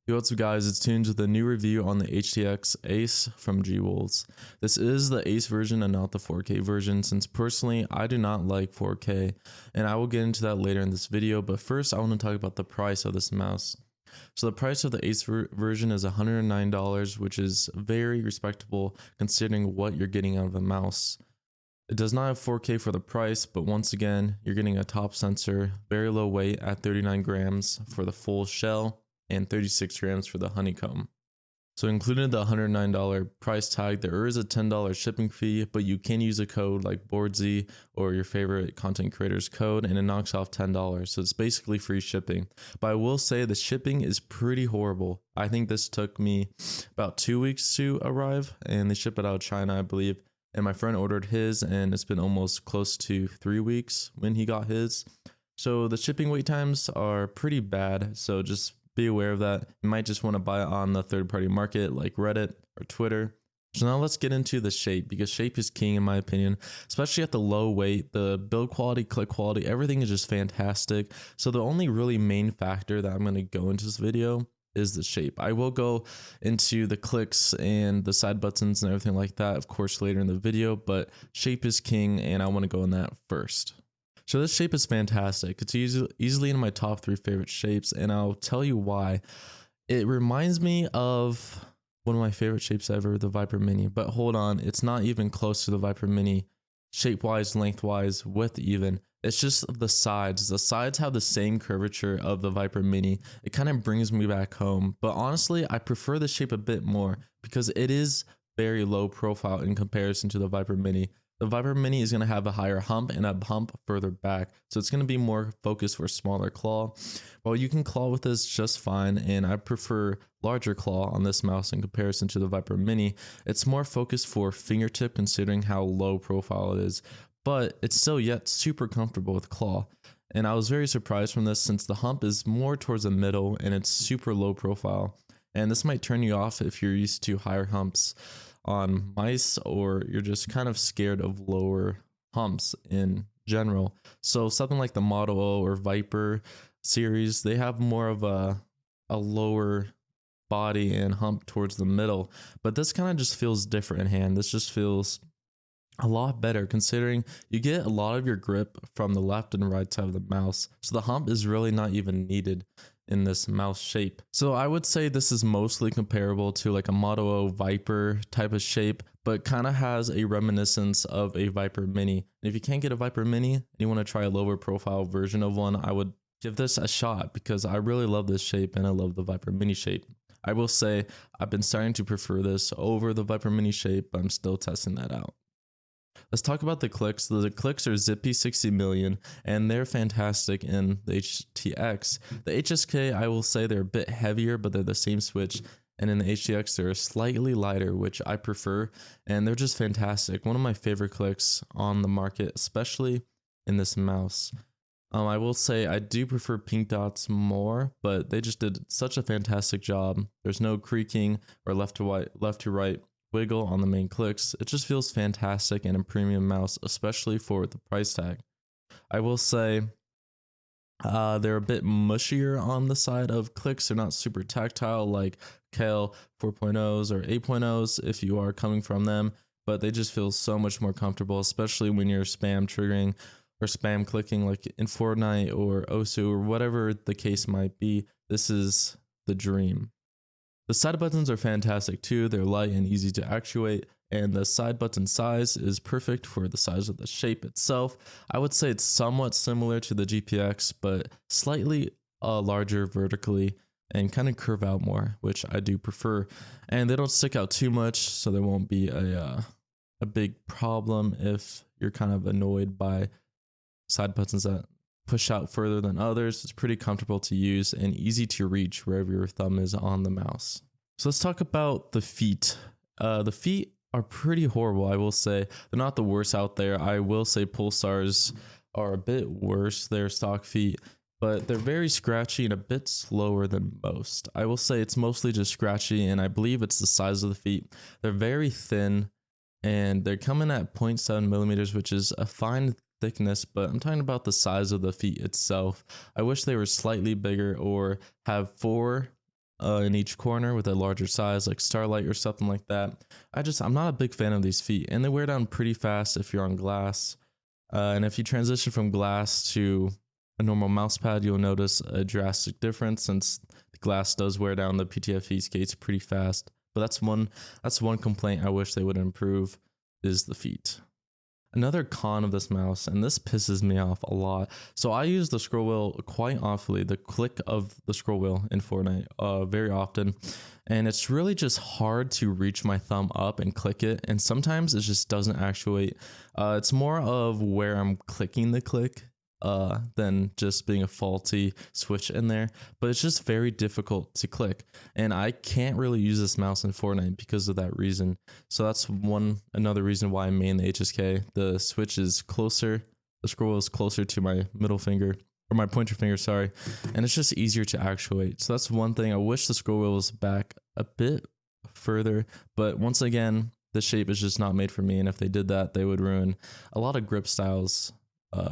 Yo, what's up guys, it's Tunes with a new review on the HTX Ace from Gwolves. This is the Ace version and not the 4K version, since personally I do not like 4K, and I will get into that later in this video, but first I want to talk about the price of this mouse. So the price of the Ace version is $109, which is very respectable considering what you're getting out of a mouse. It does not have 4K for the price, but once again, you're getting a top sensor, very low weight at 39 grams for the full shell, and 36 grams for the honeycomb. So included the $109 price tag, there is a $10 shipping fee, but you can use a code like BoardZ or your favorite content creator's code and it knocks off $10. So it's basically free shipping. But I will say the shipping is pretty horrible. I think this took me about 2 weeks to arrive and they ship it out of China, I believe. And my friend ordered his and it's been almost close to 3 weeks when he got his. So the shipping wait times are pretty bad. So just be aware of that. You might just want to buy it on the third-party market like Reddit or Twitter. So now let's get into the shape, because shape is king in my opinion, especially at the low weight. The build quality, click quality, everything is just fantastic. So the only really main factor that I'm going to go into this video is the shape. I will go into the clicks and the side buttons and everything like that, of course, later in the video, but shape is king and I want to go in that first. So this shape is fantastic. It's easily in my top 3 favorite shapes, and I'll tell you why. It reminds me of one of my favorite shapes ever, the Viper Mini. But hold on, it's not even close to the Viper Mini, shape-wise, length-wise, width even. It's just the sides. The sides have the same curvature of the Viper Mini. It kind of brings me back home. But honestly, I prefer the shape a bit more because it is very low profile in comparison to the Viper Mini. The Viper Mini is going to have a higher hump and a hump further back, so it's going to be more focused for smaller claw. While you can claw with this just fine, and I prefer larger claw on this mouse in comparison to the Viper Mini, it's more focused for fingertip considering how low profile it is, but it's still yet super comfortable with claw. And I was very surprised from this since the hump is more towards the middle and it's super low profile. And this might turn you off if you're used to higher humps on mice or you're just kind of scared of lower humps in general. So something like the Model O or Viper series, they have more of a lower body and hump towards the middle, but this kind of just feels different in hand. This just feels a lot better considering you get a lot of your grip from the left and right side of the mouse, so the hump is really not even needed in this mouse shape. So I would say this is mostly comparable to like a Model O Viper type of shape, but kind of has a reminiscence of a Viper Mini. And if you can't get a Viper Mini and you want to try a lower profile version of one, I would give this a shot because I really love this shape and I love the Viper Mini shape. I will say I've been starting to prefer this over the Viper Mini shape, but I'm still testing that out. Let's talk about the clicks. The clicks are zippy 60 million and they're fantastic in the HTX. The HSK, I will say they're a bit heavier, but they're the same switch. And in the HTX, they're slightly lighter, which I prefer. And they're just fantastic. One of my favorite clicks on the market, especially in this mouse. I will say I do prefer pink dots more, but they just did such a fantastic job. There's no creaking or left to right wiggle on the main clicks. It just feels fantastic in a premium mouse, especially for the price tag. I will say they're a bit mushier on the side of clicks. They're not super tactile like Kale 4.0s or 8.0s if you are coming from them, but they just feel so much more comfortable, especially when you're spam triggering or spam clicking like in Fortnite or Osu or whatever the case might be. This is the dream. The side buttons are fantastic too. They're light and easy to actuate, and the side button size is perfect for the size of the shape itself. I would say it's somewhat similar to the GPX, but slightly larger vertically and kind of curve out more, which I do prefer. And they don't stick out too much, so there won't be a big problem if you're kind of annoyed by side buttons that push out further than others. It's pretty comfortable to use and easy to reach wherever your thumb is on the mouse. So let's talk about the feet. The feet are pretty horrible, I will say. They're not the worst out there. I will say Pulsar's are a bit worse, their stock feet, but they're very scratchy and a bit slower than most. I will say it's mostly just scratchy, and I believe it's the size of the feet. They're very thin and they're coming at 0.7 millimeters, which is a fine thickness, but I'm talking about the size of the feet itself. I wish they were slightly bigger or have 4 in each corner with a larger size like Starlight or something like that. I'm not a big fan of these feet, and they wear down pretty fast if you're on glass. And if you transition from glass to a normal mouse pad, you'll notice a drastic difference since the glass does wear down the PTFE skates pretty fast. But that's one complaint I wish they would improve is the feet. Another con of this mouse, and this pisses me off a lot. So I use the scroll wheel quite often, the click of the scroll wheel in Fortnite very often. And it's really just hard to reach my thumb up and click it. And sometimes it just doesn't actuate. It's more of where I'm clicking the click than just being a faulty switch in there. But it's just very difficult to click. And I can't really use this mouse in Fortnite because of that reason. So that's another reason why I main the HSK. The switch is closer, the scroll wheel is closer to my middle finger, or my pointer finger, sorry. And it's just easier to actuate. So that's one thing. I wish the scroll wheel was back a bit further. But once again, the shape is just not made for me. And if they did that, they would ruin a lot of grip styles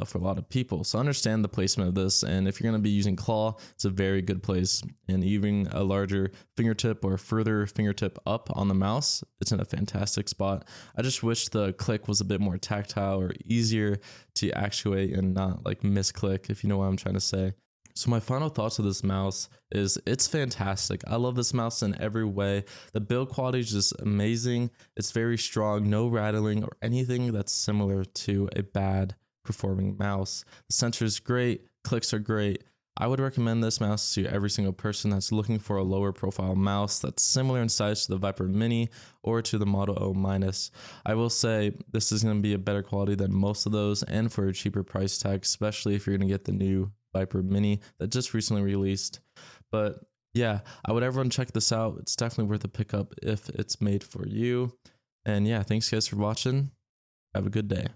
for a lot of people. So understand the placement of this, and if you're going to be using claw, it's a very good place. And even a larger fingertip or further fingertip up on the mouse, it's in a fantastic spot. I just wish the click was a bit more tactile or easier to actuate and not like misclick, if you know what I'm trying to say. So my final thoughts of this mouse is it's fantastic. I love this mouse in every way. The build quality is just amazing. It's very strong, no rattling or anything that's similar to a bad performing mouse. The sensor is great, clicks are great. I would recommend this mouse to every single person that's looking for a lower profile mouse that's similar in size to the Viper Mini or to the Model O-. I will say this is going to be a better quality than most of those, and for a cheaper price tag, especially if you're going to get the new Viper Mini that just recently released. But yeah, I would everyone check this out. It's definitely worth a pickup if it's made for you. And yeah, thanks guys for watching. Have a good day.